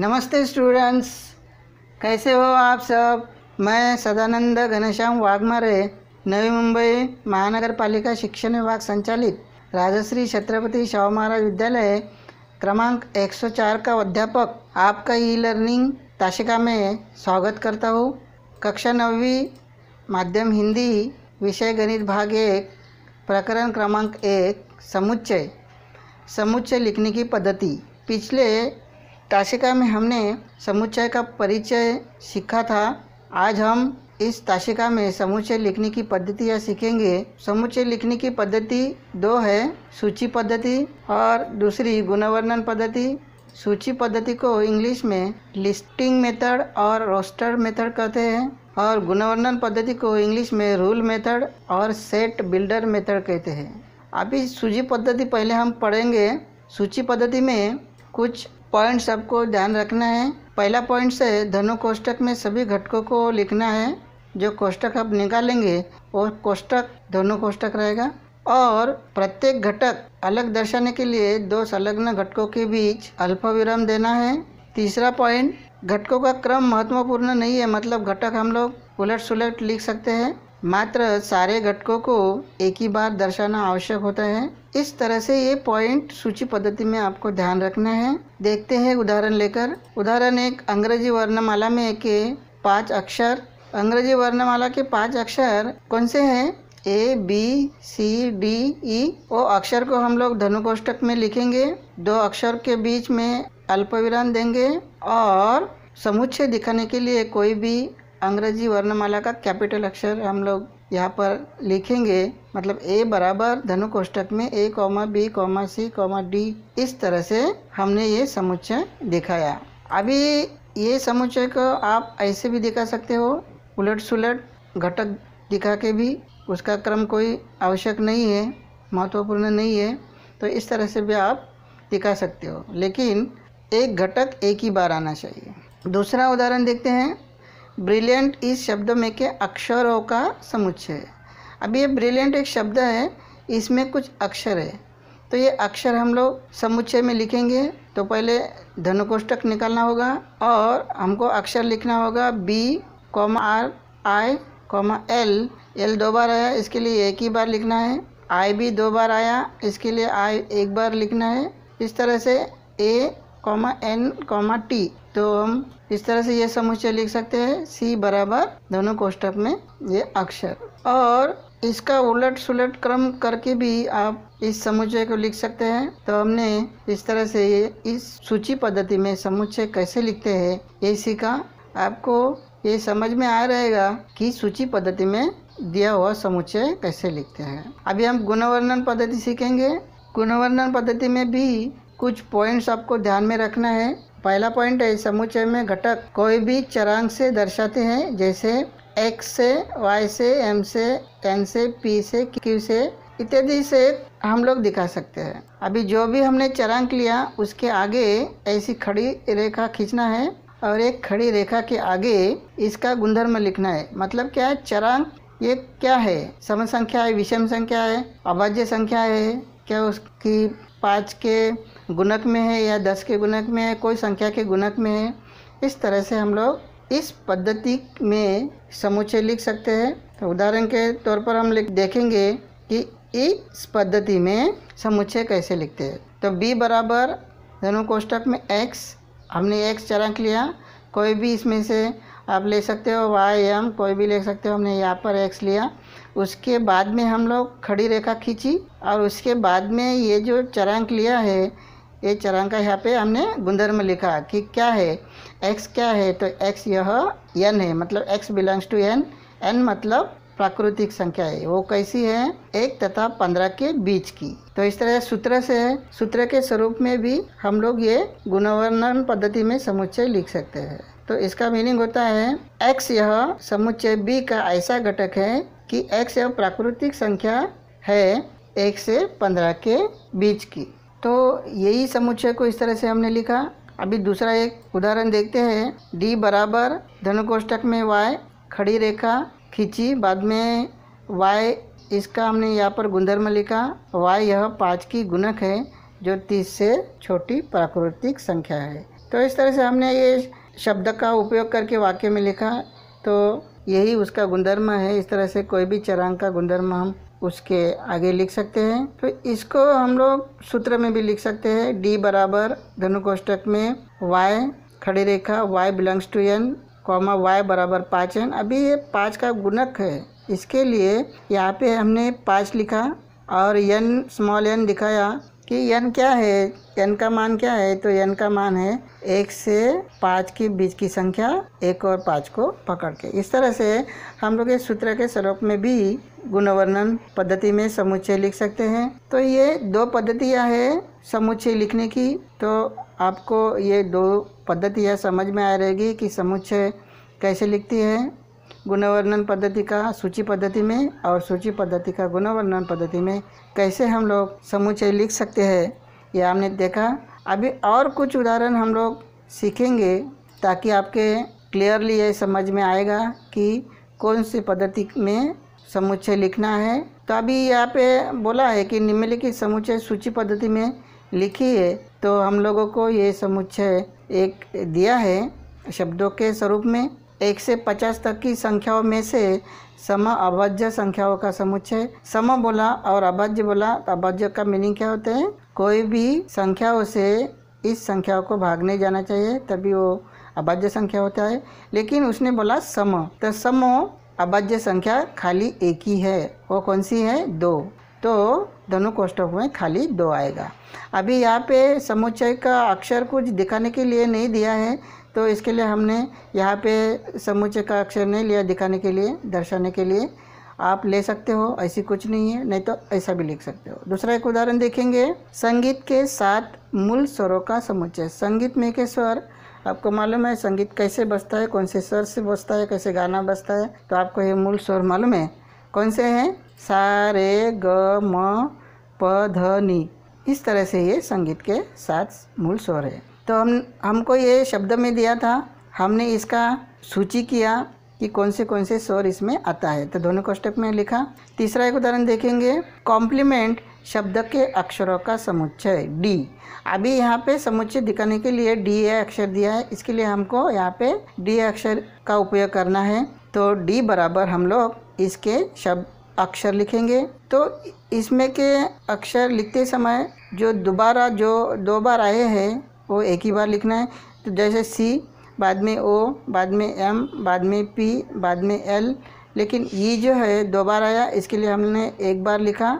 नमस्ते स्टूडेंट्स, कैसे हो आप सब। मैं सदानंद घनश्याम वाघमारे, नवी मुंबई महानगर पालिका शिक्षण विभाग संचालित राजश्री छत्रपति शाहू महाराज विद्यालय क्रमांक 104 का अध्यापक आपका ई लर्निंग ताशिका में स्वागत करता हूँ। कक्षा 9वीं माध्यम हिंदी, विषय गणित भाग 1, प्रकरण क्रमांक 1, समुच्चय लिखने की पद्धति। पिछले ताशिका में हमने समुच्चय का परिचय सीखा था। आज हम इस ताशिका में समुच्चय लिखने की पद्धतियाँ सीखेंगे। समुच्चय लिखने की पद्धति दो है, सूची पद्धति और दूसरी गुणवर्णन पद्धति। सूची पद्धति को इंग्लिश में लिस्टिंग मेथड और रोस्टर मेथड कहते हैं और गुणवर्णन पद्धति को इंग्लिश में रूल मेथड और सेट बिल्डर मेथड कहते हैं। अभी सूची पद्धति पहले हम पढ़ेंगे। सूची पद्धति में कुछ पॉइंट्स आपको ध्यान रखना है। पहला पॉइंट है धनु कोष्ठक में सभी घटकों को लिखना है। जो कोष्ठक आप निकालेंगे वो कोष्ठक धनु कोष्ठक रहेगा और प्रत्येक घटक अलग दर्शाने के लिए दो संलग्न घटकों के बीच अल्पविराम देना है। तीसरा पॉइंट, घटकों का क्रम महत्वपूर्ण नहीं है, मतलब घटक हम लोग उलट सुलट लिख सकते हैं, मात्र सारे घटकों को एक ही बार दर्शाना आवश्यक होता है। इस तरह से ये पॉइंट सूची पद्धति में आपको ध्यान रखना है। देखते हैं उदाहरण लेकर। उदाहरण 1, अंग्रेजी वर्णमाला में के 5 अक्षर। अंग्रेजी वर्णमाला के 5 अक्षर कौन से हैं? A, B, C, D, E। वो अक्षर को हम लोग धनु कोष्ठक में लिखेंगे, दो अक्षर के बीच में अल्पविराम देंगे और समुच्चय दिखाने के लिए कोई भी अंग्रेजी वर्णमाला का कैपिटल अक्षर हम लोग यहाँ पर लिखेंगे। मतलब A बराबर धनु कोष्ठक में A, B, C, D। इस तरह से हमने ये समुच्चय दिखाया। अभी ये समुच्चय को आप ऐसे भी दिखा सकते हो, उलट सुलट घटक दिखा के भी। उसका क्रम कोई आवश्यक नहीं है, महत्वपूर्ण नहीं है, तो इस तरह से भी आप दिखा सकते हो, लेकिन एक घटक एक ही बार आना चाहिए। दूसरा उदाहरण देखते हैं। ब्रिलियंट इस शब्द में के अक्षरों का समुच्चय। अब ये ब्रिलियंट एक शब्द है, इसमें कुछ अक्षर है, तो ये अक्षर हम लोग समुच्चय में लिखेंगे। तो पहले धनु कोष्ठक निकालना होगा और हमको अक्षर लिखना होगा B, R, I, L। L 2 बार आया, इसके लिए एक ही बार लिखना है। I भी 2 बार आया, इसके लिए I एक बार लिखना है। इस तरह से A, N, T। तो हम इस तरह से ये समुच्चय लिख सकते हैं। C बराबर दोनों कोष्ठक में ये अक्षर, और इसका उलट सुलट क्रम करके भी आप इस समुच्चय को लिख सकते हैं। तो हमने इस तरह से इस सूची पद्धति में समुच्चय कैसे लिखते हैं ये सीखा। आपको ये समझ में आ रहेगा कि सूची पद्धति में दिया हुआ समुच्चय कैसे लिखते हैं। अभी हम गुणवर्णन पद्धति सीखेंगे। गुणवर्णन पद्धति में भी कुछ पॉइंट्स आपको ध्यान में रखना है। पहला पॉइंट है, समुच्चय में घटक कोई भी चरांक से दर्शाते हैं, जैसे x से, y से, m से, n से, p से, q से इत्यादि से हम लोग दिखा सकते हैं। अभी जो भी हमने चरांक लिया उसके आगे ऐसी खड़ी रेखा खींचना है और एक खड़ी रेखा के आगे इसका गुणधर्म लिखना है। मतलब क्या है? चरांक ये क्या है? सम संख्या है, विषम संख्या है, अभाज्य संख्या है, क्या उसकी 5 के गुणक में है या 10 के गुणक में है, कोई संख्या के गुणक में है। इस तरह से हम लोग इस पद्धति में समुच्चय लिख सकते हैं। तो उदाहरण के तौर पर हम देखेंगे कि इस पद्धति में समुच्चय कैसे लिखते हैं। तो B बराबर धनु कोष्ठक में X, हमने X चरांक लिया, कोई भी इसमें से आप ले सकते हो, Y, M कोई भी ले सकते हो, हमने यहाँ पर X लिया। उसके बाद में हम लोग खड़ी रेखा खींची और उसके बाद में ये जो चरांक लिया है, ये चरांक यहाँ पे हमने गुणधर्म लिखा कि क्या है, x क्या है। तो x यह n है, मतलब x belongs to n। n मतलब प्राकृतिक संख्या है, वो कैसी है? 1 तथा 15 के बीच की। तो इस तरह सूत्र के स्वरूप में भी हम लोग ये गुणवर्णन पद्धति में समुच्चय लिख सकते हैं। तो इसका मीनिंग होता है x यह समुच्चय B का ऐसा घटक है कि x यह प्राकृतिक संख्या है 1 से 15 के बीच की। तो यही समुच्चय को इस तरह से हमने लिखा। अभी दूसरा एक उदाहरण देखते हैं। D बराबर धनु कोष्ठक में Y, खड़ी रेखा खींची, बाद में Y इसका हमने यहाँ पर गुणधर्म लिखा। Y यह 5 की गुणक है जो 30 से छोटी प्राकृतिक संख्या है। तो इस तरह से हमने ये शब्द का उपयोग करके वाक्य में लिखा, तो यही उसका गुणधर्म है। इस तरह से कोई भी चरांक का गुणधर्म हम उसके आगे लिख सकते हैं। तो इसको हम लोग सूत्र में भी लिख सकते हैं। डी बराबर धनु कोष्ठक में y खड़ी रेखा y belongs to n comma y बराबर 5n। अभी ये 5 का गुणक है, इसके लिए यहाँ पे हमने 5 लिखा और n स्मॉल n दिखाया कि n क्या है, n का मान क्या है। तो n का मान है 1 से 5 के बीच की संख्या 1 और 5 को पकड़ के। इस तरह से हम लोग इस सूत्र के स्वरूप में भी गुणवर्णन पद्धति में समुच्चय लिख सकते हैं। तो ये 2 पद्धतियाँ हैं समुच्चय लिखने की। तो आपको ये 2 पद्धतियाँ समझ में आ रहेगी कि समुच्चय कैसे लिखती है, गुणवर्णन पद्धति का सूची पद्धति में और सूची पद्धति का गुणवर्णन पद्धति में कैसे हम लोग समुच्चय लिख सकते हैं, यह हमने देखा। अभी और कुछ उदाहरण हम लोग सीखेंगे ताकि आपके क्लियरली ये समझ में आएगा कि कौन सी पद्धति में समुच्चय लिखना है। तो अभी यहाँ पे बोला है कि निम्नलिखित समुच्चय सूची पद्धति में लिखिए। तो हम लोगों को ये समुच्चय एक दिया है शब्दों के स्वरूप में। 1 से 50 तक की संख्याओं में से सम अभाज्य संख्याओं का समुच्चय। सम बोला और अभाज्य बोला, तो अभाज्य का मीनिंग क्या होता है, कोई भी संख्याओं से इस संख्याओं को भाग नहीं जाना चाहिए, तभी वो अभाज्य संख्या होता है। लेकिन उसने बोला सम, तो सम अभाज्य संख्या खाली एक ही है, वो कौन सी है, 2। तो दोनों कोष्ठक में खाली 2 आएगा। अभी यहाँ पे समुच्चय का अक्षर कुछ दिखाने के लिए नहीं दिया है, तो इसके लिए हमने यहाँ पे समुच्चय का अक्षर नहीं लिया दिखाने के लिए, दर्शाने के लिए। आप ले सकते हो, ऐसी कुछ नहीं है, नहीं तो ऐसा भी लिख सकते हो। दूसरा एक उदाहरण देखेंगे, संगीत के 7 मूल स्वरों का समुच्चय। संगीत में के स्वर आपको मालूम है, संगीत कैसे बजता है, कौन से स्वर से बजता है, कैसे गाना बजता है। तो आपको ये मूल स्वर मालूम है कौन से हैं, सा रे ग म प ध नि। इस तरह से ये संगीत के 7 मूल स्वर है। तो हमको ये शब्द में दिया था, हमने इसका सूची किया कि कौन से स्वर इसमें आता है, तो दोनों कोष्ठक में लिखा। तीसरा एक उदाहरण देखेंगे, कॉम्प्लीमेंट शब्द के अक्षरों का समुच्चय डी। अभी यहाँ पे समुच्चय दिखाने के लिए डी अक्षर दिया है, इसके लिए हमको यहाँ पे डी अक्षर का उपयोग करना है। तो डी बराबर हम लोग इसके शब्द अक्षर लिखेंगे। तो इसमें के अक्षर लिखते समय जो 2 बार आए हैं वो एक ही बार लिखना है। तो जैसे सी, बाद में ओ, बाद में एम, बाद में पी, बाद में एल। लेकिन ये जो है 2 बार आया, इसके लिए हमने 1 बार लिखा।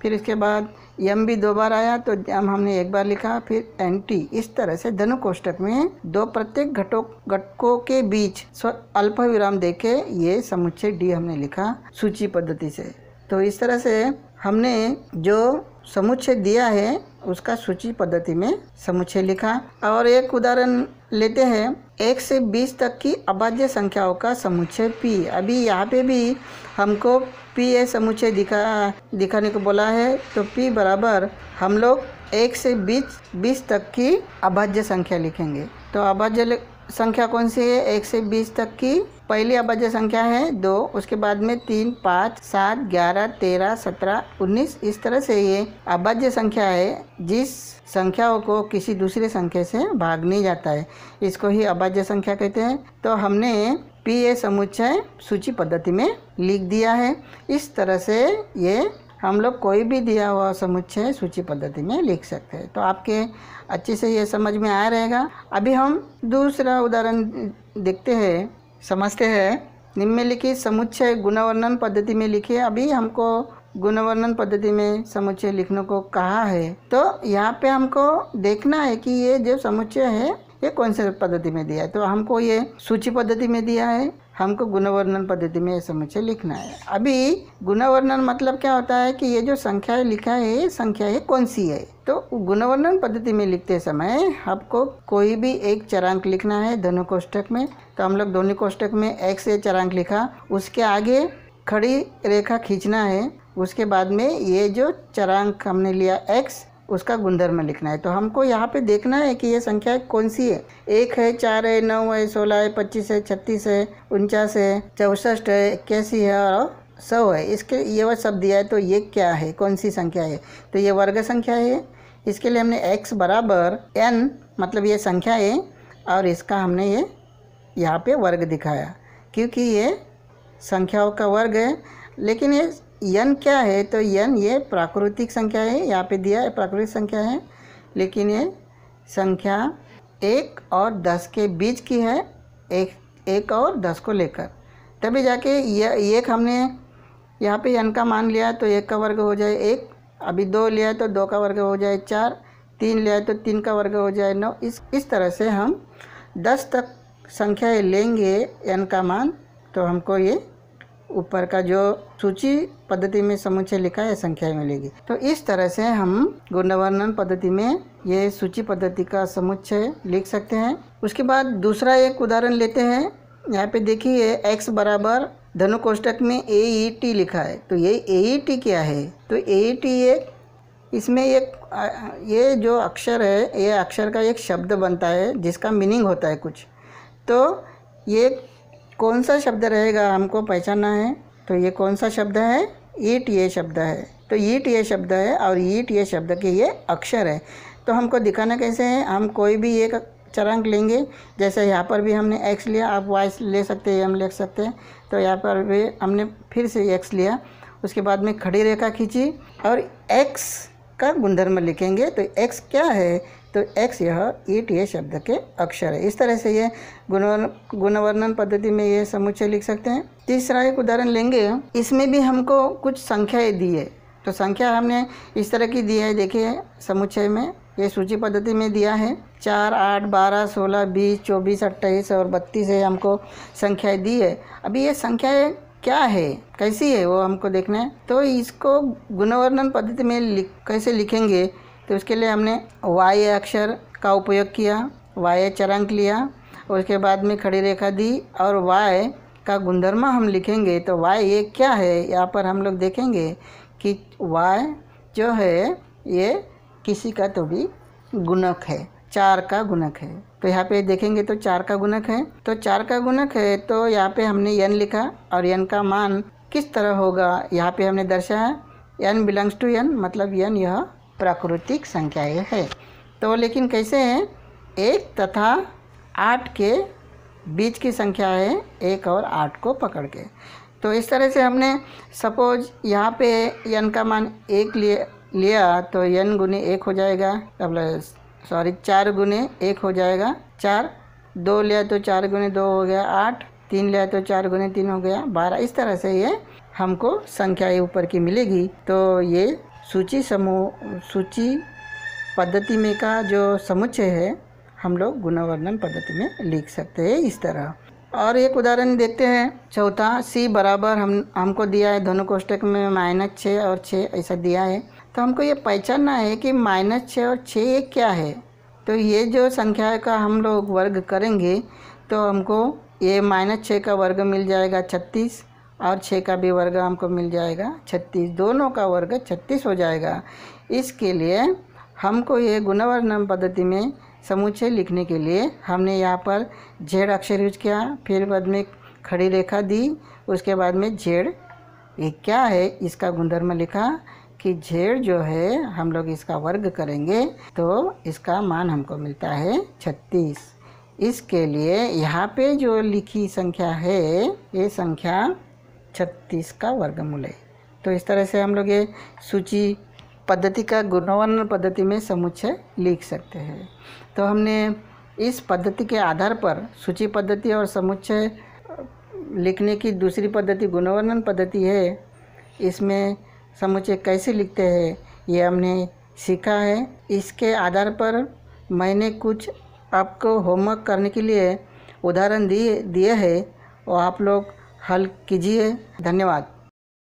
फिर इसके बाद एम भी 2 बार आया, तो एम हमने 1 बार लिखा। फिर एन टी। इस तरह से धनु कोष्ठक में 2 प्रत्येक घटकों के बीच अल्प विराम देके ये समुच्चय डी हमने लिखा सूची पद्धति से। तो इस तरह से हमने जो समुच्चय दिया है उसका सूची पद्धति में समुच्चय लिखा। और एक उदाहरण लेते हैं, 1 से 20 तक की अभाज्य संख्याओं का समुच्चय पी। अभी यहाँ पे भी हमको पी ए समुच्चय दिखाने को बोला है। तो पी बराबर हम लोग 1 से 20 तक की अभाज्य संख्या लिखेंगे। तो अभाज्य संख्या कौन सी है, 1 से 20 तक की पहली अभाज्य संख्या है 2, उसके बाद में 3, 5, 7, 11, 13, 17, 19। इस तरह से ये अभाज्य संख्या है जिस संख्याओं को किसी दूसरे संख्या से भाग नहीं जाता है, इसको ही अभाज्य संख्या कहते हैं। तो हमने पी ए समुच्चय सूची पद्धति में लिख दिया है। इस तरह से ये हम लोग कोई भी दिया हुआ समुच्चय सूची पद्धति में लिख सकते हैं। तो आपके अच्छे से ये समझ में आ रहेगा। अभी हम दूसरा उदाहरण देखते हैं, समझते हैं। निम्नलिखित समुच्चय गुणवर्णन पद्धति में लिखिए। अभी हमको गुणवर्णन पद्धति में समुच्चय लिखने को कहा है, तो यहाँ पे हमको देखना है कि ये जो समुच्चय है ये कौन से पद्धति में दिया है। तो हमको ये सूची पद्धति में दिया है, हमको गुणवर्णन पद्धति में समुच्चय लिखना है। अभी गुणवर्णन मतलब क्या होता है कि ये जो संख्या लिखा है ये संख्या है कौन सी है। तो गुणवर्णन पद्धति में लिखते समय आपको कोई भी एक चरांक लिखना है दोनों कोष्ठक में। तो हम लोग दोनों कोष्ठक में x से चरांक लिखा, उसके आगे खड़ी रेखा खींचना है, उसके बाद में ये जो चरांक हमने लिया x उसका गुणधर्म लिखना है। तो हमको यहाँ पे देखना है कि ये संख्या कौन सी है। 1 है, 4 है, 9 है, 16 है, 25 है, 36 है, 49 है, 64 है, 81 है और 100 है। इसके ये वह सब दिया है। तो ये क्या है, कौन सी संख्या है, तो ये वर्ग संख्या है। इसके लिए हमने x बराबर n, मतलब ये संख्या है और इसका हमने ये यहाँ पे वर्ग दिखाया, क्योंकि ये संख्याओं का वर्ग है। लेकिन ये n क्या है, तो n ये प्राकृतिक संख्या है, यहाँ पे दिया है प्राकृतिक संख्या है, लेकिन ये संख्या 1 और 10 के बीच की है, 1 और 10 को लेकर। तभी जाके ये एक हमने यहाँ पे n का मान लिया तो 1 का वर्ग हो जाए 1, अभी 2 लिया तो 2 का वर्ग हो जाए 4, 3 लिया तो 3 का वर्ग हो जाए 9। इस तरह से हम 10 तक संख्याएँ लेंगे n का मान, तो हमको ये ऊपर का जो सूची पद्धति में समुच्चय लिखा है संख्याएँ मिलेगी। तो इस तरह से हम गुणवर्णन पद्धति में ये सूची पद्धति का समुच्चय लिख सकते हैं। उसके बाद दूसरा एक उदाहरण लेते हैं। यहाँ पे देखिए x बराबर धनु कोष्ठक में AET लिखा है। तो ये AET क्या है, तो AET इसमें ये जो अक्षर है, ये अक्षर का एक शब्द बनता है जिसका मीनिंग होता है कुछ। तो ये कौन सा शब्द रहेगा हमको पहचानना है। तो ये कौन सा शब्द है, ईट ये शब्द है। तो ईट ये शब्द है और ईट ये शब्द के ये अक्षर है। तो हमको दिखाना कैसे है, हम कोई भी एक चरांक लेंगे, जैसे यहाँ पर भी हमने x लिया, आप y ले सकते हैं, हम लिख सकते हैं। तो यहाँ पर भी हमने फिर से x लिया, उसके बाद में खड़ी रेखा खींची और x का गुणधर्म लिखेंगे। तो x क्या है, तो x यह ईट ये शब्द के अक्षर है। इस तरह से ये गुणवर्णन पद्धति में ये समुच्चय लिख सकते हैं। तीसरा एक उदाहरण लेंगे, इसमें भी हमको कुछ संख्याएं दी है। तो संख्या हमने इस तरह की दी है, देखिए समुच्चय में ये सूची पद्धति में दिया है 4, 8, 12, 16, 20, 24, 28 और 32 है, हमको संख्याएं दी है। अभी ये संख्याएं क्या है, कैसी है, वो हमको देखना है। तो इसको गुणवर्णन पद्धति में कैसे लिखेंगे, तो उसके लिए हमने y अक्षर का उपयोग किया, y चरांक लिया, उसके बाद में खड़ी रेखा दी और y का गुणधर्म हम लिखेंगे। तो y ये क्या है, यहाँ पर हम लोग देखेंगे कि y जो है ये किसी का तो भी गुणक है, 4 का गुणक है। तो यहाँ पे देखेंगे तो 4 का गुणक है। तो 4 का गुणक है, तो यहाँ पे हमने n लिखा और n का मान किस तरह होगा यहाँ पे हमने दर्शाया, n बिलोंग्स टू n, मतलब n यह प्राकृतिक संख्याएँ है। तो लेकिन कैसे है, 1 तथा 8 के बीच की संख्या है, 1 और 8 को पकड़ के। तो इस तरह से हमने सपोज यहाँ पे n का मान 1 लिया तो n गुने 1 हो जाएगा, सॉरी 4 गुने 1 हो जाएगा 4, 2 लिया तो 4 गुने 2 हो गया 8, 3 लिया तो 4 गुने 3 हो गया 12। इस तरह से ये हमको संख्याएँ ऊपर की मिलेगी। तो ये सूची पद्धति में का जो समुच्चय है हम लोग गुणवर्णन पद्धति में लिख सकते हैं इस तरह। और एक उदाहरण देखते हैं, चौथा c बराबर हमको दिया है धनु कोष्ठक में -6 और 6 ऐसा दिया है। तो हमको ये पहचानना है कि -6 और 6 ये क्या है। तो ये जो संख्या का हम लोग वर्ग करेंगे तो हमको ये -6 का वर्ग मिल जाएगा 36 और 6 का भी वर्ग हमको मिल जाएगा 36, दोनों का वर्ग 36 हो जाएगा। इसके लिए हमको ये गुणवर्णन पद्धति में समुच्चय लिखने के लिए हमने यहाँ पर z अक्षर यूज किया, फिर बाद में खड़ी रेखा दी, उसके बाद में z ये क्या है इसका गुणधर्म लिखा कि z जो है हम लोग इसका वर्ग करेंगे तो इसका मान हमको मिलता है 36। इसके लिए यहाँ पे जो लिखी संख्या है ये संख्या 36 का वर्गमूल है। तो इस तरह से हम लोग ये सूची पद्धति का गुणवर्णन पद्धति में समुच्चय लिख सकते हैं। तो हमने इस पद्धति के आधार पर सूची पद्धति और समुच्चय लिखने की दूसरी पद्धति गुणवर्णन पद्धति है, इसमें समुच्चय कैसे लिखते हैं ये हमने सीखा है। इसके आधार पर मैंने कुछ आपको होमवर्क करने के लिए उदाहरण दिए हैं और आप लोग हल कीजिए। धन्यवाद।